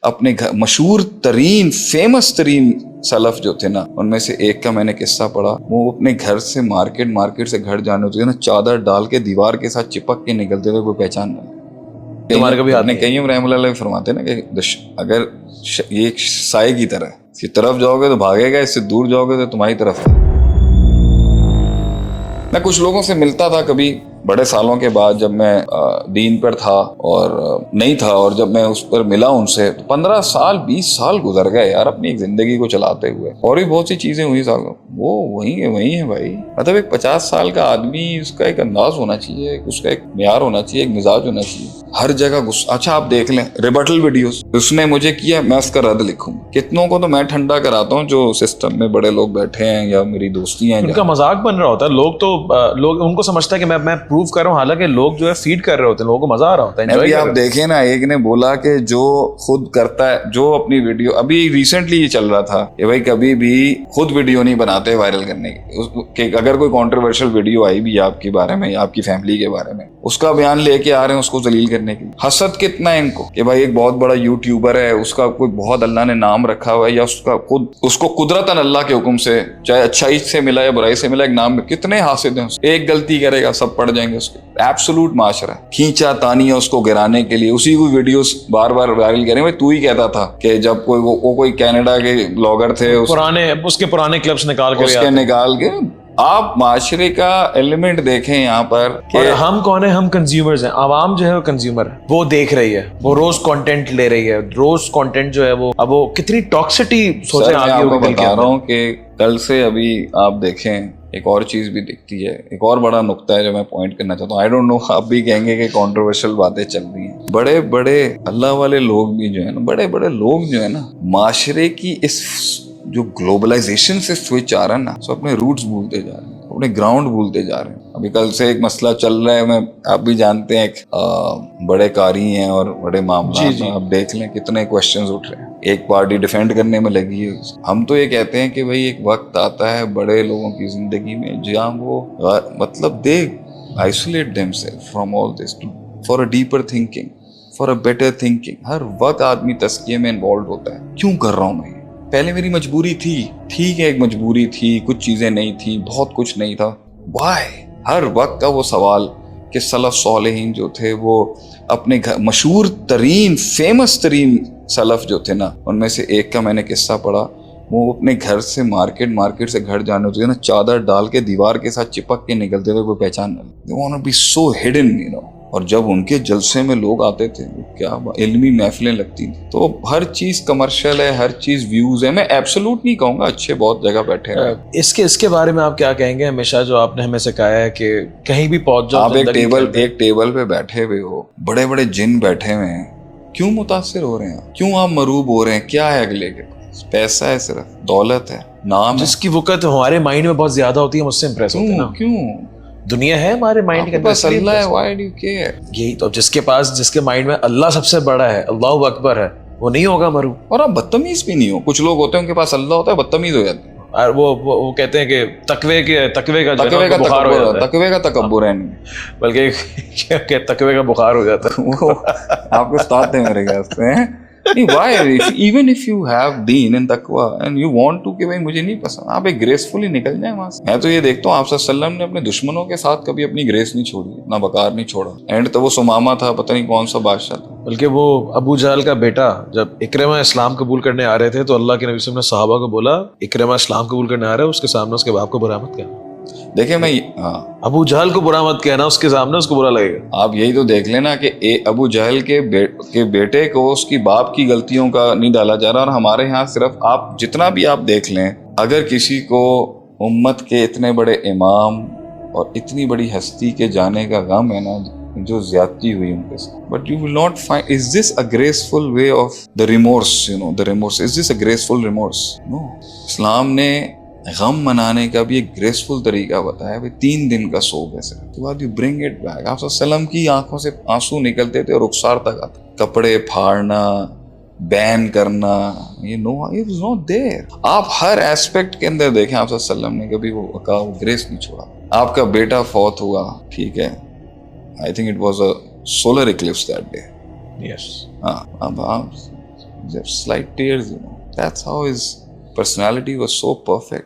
اپنے گھر مشہور ترین فیمس ترین سلف جو تھے نا، ان میں سے ایک کا میں نے قصہ پڑھا. وہ اپنے گھر سے مارکیٹ سے گھر جانے ہوتے تھے نا، چادر ڈال کے دیوار کے ساتھ چپک کے نکلتے تھے، کوئی پہچان نہ. تمہارے کبھی اپنے کئیم رحم اللہ علیہ فرماتے ہیں نا کہ اگر یہ ایک سائے کی طرح ہے، اس کی طرف جاؤ گے تو بھاگے گا، اس سے دور جاؤ گے تو تمہاری طرف ہے. میں کچھ لوگوں سے ملتا تھا کبھی بڑے سالوں کے بعد، جب میں دین پر تھا اور نہیں تھا، اور جب میں اس پر ملا ان سے، 15 سال 20 سال گزر گئے یار اپنی ایک زندگی کو چلاتے ہوئے، اور بھی بہت سی چیزیں ہوئی سالوں. وہ وہی ہے بھائی. مطلب ایک 50 سال کا آدمی، اس کا ایک انداز ہونا چاہیے، اس کا ایک معیار ہونا چاہیے، ایک مزاج ہونا چاہیے. ہر جگہ اچھا آپ دیکھ لیں ریبٹل ویڈیوز اس نے مجھے کیا، میں اس کا رد لکھوں. کتنوں کو تو میں ٹھنڈا کراتا ہوں جو سسٹم میں بڑے لوگ بیٹھے ہیں یا میری دوستی ہیں، ان کا مذاق بن رہا ہوتا ہے. لوگ ان کو سمجھتا ہے کہ میں پروو کر رہا ہوں، حالانکہ لوگ جو ہے فیڈ کر رہے ہوتے ہیں، لوگوں کو مزہ آ رہا ہوتا ہے. ابھی آپ دیکھیں نا، ایک نے بولا کہ جو خود کرتا ہے، جو اپنی ویڈیو، ابھی ریسنٹلی یہ چل رہا تھا کہ بھائی کبھی بھی خود ویڈیو نہیں بناتے وائرل کرنے کی، کہ اگر کوئی کنٹروورشل ویڈیو آئی بھی آپ کے بارے میں یا آپ کی فیملی کے بارے میں، اس کا بیان لے کے آ رہے ہیں اس کو ذلیل کرنے کے لیے. حسد کتنا ہے ان کو کہ بھائی ایک بہت بڑا یوٹیوبر ہے، اس کا کوئی بہت اللہ نے نام رکھا ہوا ہے، یا اس کو قدرتاً اللہ کے حکم سے، چاہے اچھائی سے ملا یا برائی سے ملا، ایک نام. کتنے حاسد ہیں، ایک غلطی کرے گا سب پڑ جائیں گے اس کے. ایبسولوٹ معاشرہ کھینچا تانی ہے اس کو گرانے کے لیے، اسی کو ویڈیوز بار بار وائرل کریں. بھائی تو ہی کہتا تھا کہ جب کوئی کینیڈا کے بلاگر تھے، اس کے پرانے کلپس نکال کے آپ معاشرے کا ایلیمنٹ دیکھیں یہاں پر. اور ہم کون ہیں؟ ہم کنزیومرز ہیں. عوام جو ہے وہ کنزیومر ہے، وہ دیکھ رہی ہے، وہ روز کانٹینٹ لے رہی ہے. روز کانٹینٹ جو ہے وہ کتنی ٹاکسٹی سوچیں آگے ہوگی. میں بتا رہا ہوں کہ کل سے ابھی آپ دیکھیں ایک اور چیز بھی دکھتی ہے، ایک اور بڑا نقطہ ہے جو میں پوائنٹ کرنا چاہتا ہوں. آئی ڈونٹ نو، آپ بھی کہیں گے کہ کنٹروورشل باتیں چل رہی ہیں. بڑے بڑے اللہ والے لوگ بھی جو ہے نا، بڑے بڑے لوگ جو ہے نا، معاشرے کی اس جو گلوبلائزیشن سے سوئچ آ رہا ہے نا، سو اپنے روٹس بھولتے جا رہے ہیں، اپنے گراؤنڈ بھولتے جا رہے ہیں. ابھی کل سے ایک مسئلہ چل رہا ہے، میں آپ بھی جانتے ہیں، ایک بڑے قاری ہیں اور بڑے معاملات میں آپ دیکھ لیں کتنے کوشچنز اٹھ رہے ہیں. ایک پارٹی ڈیفینڈ کرنے میں لگی ہے. ہم تو یہ کہتے ہیں کہ بھائی ایک وقت آتا ہے بڑے لوگوں کی زندگی میں جہاں وہ مطلب they isolate them self from all this for a deeper thinking, for a better thinking. ہر وقت آدمی تزکیے میں انوالوڈ ہوتا ہے. کیوں کر رہا ہوں میں؟ پہلے میری مجبوری تھی، ٹھیک ہے، ایک مجبوری تھی، کچھ چیزیں نہیں تھی، بہت کچھ نہیں تھا. وائی؟ ہر وقت کا وہ سوال کہ سلف صالحین جو تھے، وہ اپنے گھر مشہور ترین فیمس ترین سلف جو تھے نا، ان میں سے ایک کا میں نے قصہ پڑھا. وہ اپنے گھر سے مارکیٹ سے گھر جانے ہوتے تھے نا، چادر ڈال کے دیوار کے ساتھ چپک کے نکلتے تھے، کوئی پہچان نہ. They want to be so hidden, you know. اور جب ان کے جلسے میں لوگ آتے تھے، کیا علمی محفلیں لگتی تھیں. تو ہر چیز کمرشل ہے، ہر چیز ویوز ہے. میں ایبسولوٹ نہیں کہوں گا، اچھے بہت جگہ بیٹھے ہیں. اس کے بارے میں آپ کیا کہیں گے؟ ہمیشہ جو آپ نے ہمیں سکھایا ہے کہ کہیں بھی پہنچ جاؤ، آپ ایک ٹیبل پہ بیٹھے ہوئے ہو، بڑے بڑے جن بیٹھے ہوئے ہیں، کیوں متاثر ہو رہے ہیں؟ کیوں آپ مروب ہو رہے ہیں؟ کیا ہے اگلے کے پاس؟ پیسہ ہے، صرف دولت ہے، نام ہے. جس کی وقت ہمارے مائنڈ میں بہت زیادہ ہوتی ہے، مجھ سے امپریس ہوتے ہیں. کیوں؟ دنیا ہے ہمارے مائنڈ کے اندر، بس اللہ ہے. why do you care؟ یہی تو، جس کے مائنڈ میں اللہ سب سے بڑا ہے، اللہ اکبر ہے، وہ نہیں ہوگا مرو. اور آپ بدتمیز بھی نہیں ہو. کچھ لوگ ہوتے ہیں ان کے پاس اللہ ہوتا ہے، بدتمیز ہو جاتے ہیں. اور وہ کہتے ہیں کہ تقوی کا بخار ہو جاتا ہے. تقوی کا تکبر ہے، بلکہ تقوی کا بخار ہو جاتا ہے. وہ آپ کے استاد تھے میرے خیال سے. Why? Even if you have deen and taqwa and you want to کہ بھائی مجھے نہیں پسند، آپ ایک گریسفلی نکل جائیں وہاں سے. میں تو یہ دیکھتا ہوں آپ صلی اللہ علیہ وسلم نے اپنے دشمنوں کے ساتھ کبھی اپنی گریس نہیں چھوڑی، اپنا وقار نہیں چھوڑا. اینڈ تو وہ سمامہ تھا، پتہ نہیں کون سا بادشاہ تھا، بلکہ وہ ابو جہل کا بیٹا جب اکرمہ اسلام قبول کرنے آ رہے تھے تو اللہ کے نبی صلی اللہ علیہ وسلم نے صحابہ کو بولا، اکرمہ اسلام قبول کرنے آ رہا ہے، اس کے سامنے اس کے باپ کو برا مت کہنا. دیکھیں میں ابو جہل کو برا مت کہنا، اس کے سامنے اس کو برا لگے گا. آپ یہی تو دیکھ لینا کہ ابو جہل کے بیٹے کو اس کی باپ کی غلطیوں کا نہیں ڈالا جا رہا. اور ہمارے یہاں صرف آپ جتنا بھی آپ دیکھ لیں، اگر کسی کو امت کے اتنے بڑے امام اور اتنی بڑی ہستی کے جانے کا غم ہے نا، جو زیادتی ہوئی ان کے ساتھ، but you will not find is this a graceful way of the remorse. You know the remorse, is this a graceful remorse? No. اسلام نے غم منانے کا بھی ایک گریسفل طریقہ بتایا. 3 دن کا سوگ ہے، اس کے بعد یو برنگ اٹ بیک. آپ صلی اللہ علیہ وسلم کی آنکھوں سے آنسو نکلتے تھے اور رخسار تک آتا. کپڑے پھاڑنا، بین کرنا، it was not there. آپ ہر ایسپیکٹ کے اندر دیکھیں، آپ صلی اللہ علیہ وسلم نے کبھی وہ گریس نہیں چھوڑا. آپ کا بیٹا فوت ہوا، ٹھیک ہے، I think it was a solar eclipse that day. Yes. اب slight tears, you know. That's how his personality was so perfect.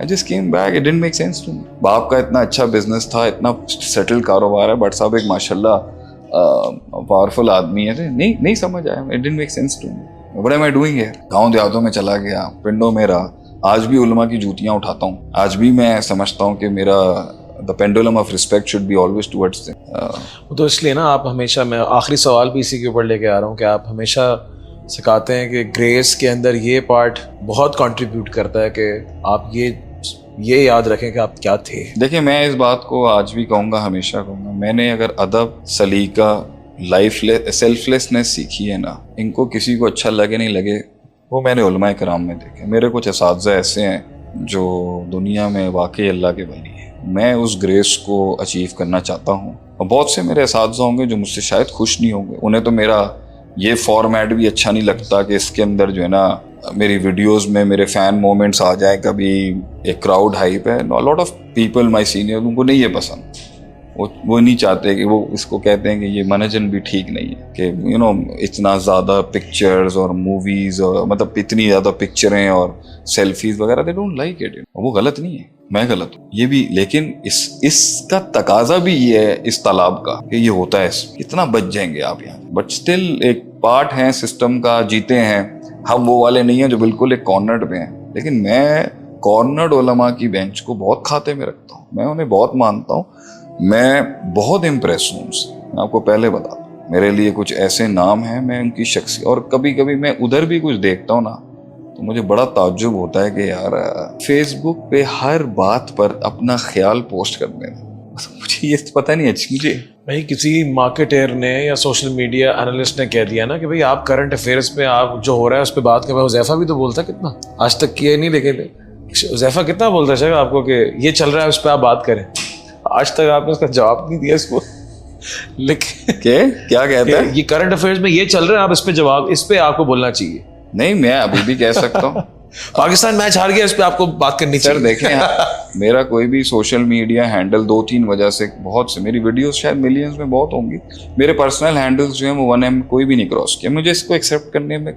I just came back. It didn't make sense to me. باپ کا اتنا اچھا business تھا, اتنا settle کاروبار ہے, but صاحب ایک ماشاءاللہ پاورفل آدمی ہے, نہیں سمجھ آیا. It didn't make sense to me. What am I doing here? گاؤں دیہاتوں میں چلا گیا, پنڈوں میں رہا, آج بھی علماء کی جوتیاں اٹھاتا ہوں, آج بھی میں سمجھتا ہوں کہ میرا the pendulum of respect should be always towards them. تو اس لیے نا آپ ہمیشہ, میں آخری سوال بھی اسی کے اوپر لے کے آ رہا ہوں کہ آپ ہمیشہ سکھاتے ہیں کہ گریس کے اندر یہ پارٹ بہت کنٹریبیوٹ کرتا ہے کہ آپ یہ یاد رکھیں کہ آپ کیا تھے. دیکھیں میں اس بات کو آج بھی کہوں گا, ہمیشہ کہوں گا, میں نے اگر ادب, سلیقہ, سیلف لیسنس سیکھی ہے نا, ان کو کسی کو اچھا لگے نہیں لگے, وہ میں نے علماء کرام میں دیکھے. میرے کچھ اساتذہ ایسے ہیں جو دنیا میں واقعی اللہ کے ولی ہیں. میں اس گریس کو اچیو کرنا چاہتا ہوں, اور بہت سے میرے اساتذہ ہوں گے جو مجھ سے شاید خوش نہیں ہوں گے. انہیں تو میرا یہ فارمیٹ بھی اچھا نہیں لگتا کہ اس کے اندر جو ہے نا میری ویڈیوز میں میرے فین مومنٹس آ جائیں, کبھی ایک کراؤڈ ہائپ ہے. Lot of people my senior, ان کو نہیں یہ پسند, وہ نہیں چاہتے کہ وہ اس کو کہتے ہیں کہ یہ منہجن بھی ٹھیک نہیں ہے کہ اتنا زیادہ پکچرز اور موویز, اور مطلب اتنی زیادہ پکچریں اور سیلفیز وغیرہ, دے ڈونٹ لائک اٹ. وہ غلط نہیں ہے, میں غلط ہوں یہ بھی, لیکن اس کا تقاضا بھی یہ ہے اس طلاب کا کہ یہ ہوتا ہے, کتنا بچ جائیں گے آپ یہاں. بٹ اسٹل ایک پارٹ ہے سسٹم کا, جیتے ہیں ہم, وہ والے نہیں ہیں جو بالکل ایک کارنرڈ پہ ہیں. لیکن میں کارنرڈ علماء کی بینچ کو بہت کھاتے میں رکھتا ہوں, میں انہیں بہت مانتا ہوں, میں بہت امپریس ہوں ان سے. میں آپ کو پہلے بتا دوں, میرے لیے کچھ ایسے نام ہیں, میں ان کی شخصیت, اور کبھی کبھی میں ادھر بھی کچھ دیکھتا ہوں نا تو مجھے بڑا تعجب ہوتا ہے کہ یار فیس بک پہ ہر بات پر اپنا خیال پوسٹ کرنے میں مجھے یہ پتہ نہیں اچھی مجھے بھائی کسی مارکیٹر نے یا سوشل میڈیا انالسٹ نے کہہ دیا نا کہ بھائی آپ کرنٹ افیئرس پہ آپ جو ہو رہا ہے اس پہ بات کریں. حذیفہ بھی تو بولتا ہے, کتنا آج تک کیا نہیں, لیکن حذیفہ کتنا بولتا ہے آپ کو کہ یہ چل رہا ہے اس پہ آپ بات کریں. آج تک آپ نے اس کا جواب نہیں دیا اس کو. لیکن کیا کہتا ہے, یہ کرنٹ افیئرس میں یہ چل رہا ہے, آپ اس پہ جواب, اس پہ آپ کو بولنا چاہیے. نہیں میں ابھی بھی کہہ سکتا ہوں پاکستان میچ ہار گیا, اس پہ آپ کو بات کرنی چاہیے. سر دیکھیں میرا کوئی بھی سوشل میڈیا ہینڈل 2-3 وجہ سے, بہت سے میری ویڈیوز شاید ملینز میں بہت ہوں گی, میرے پرسنل ہینڈلز جو ہیں وہ 1M کوئی بھی نہیں کراس کیا. مجھے اس کو ایکسیپٹ کرنے میں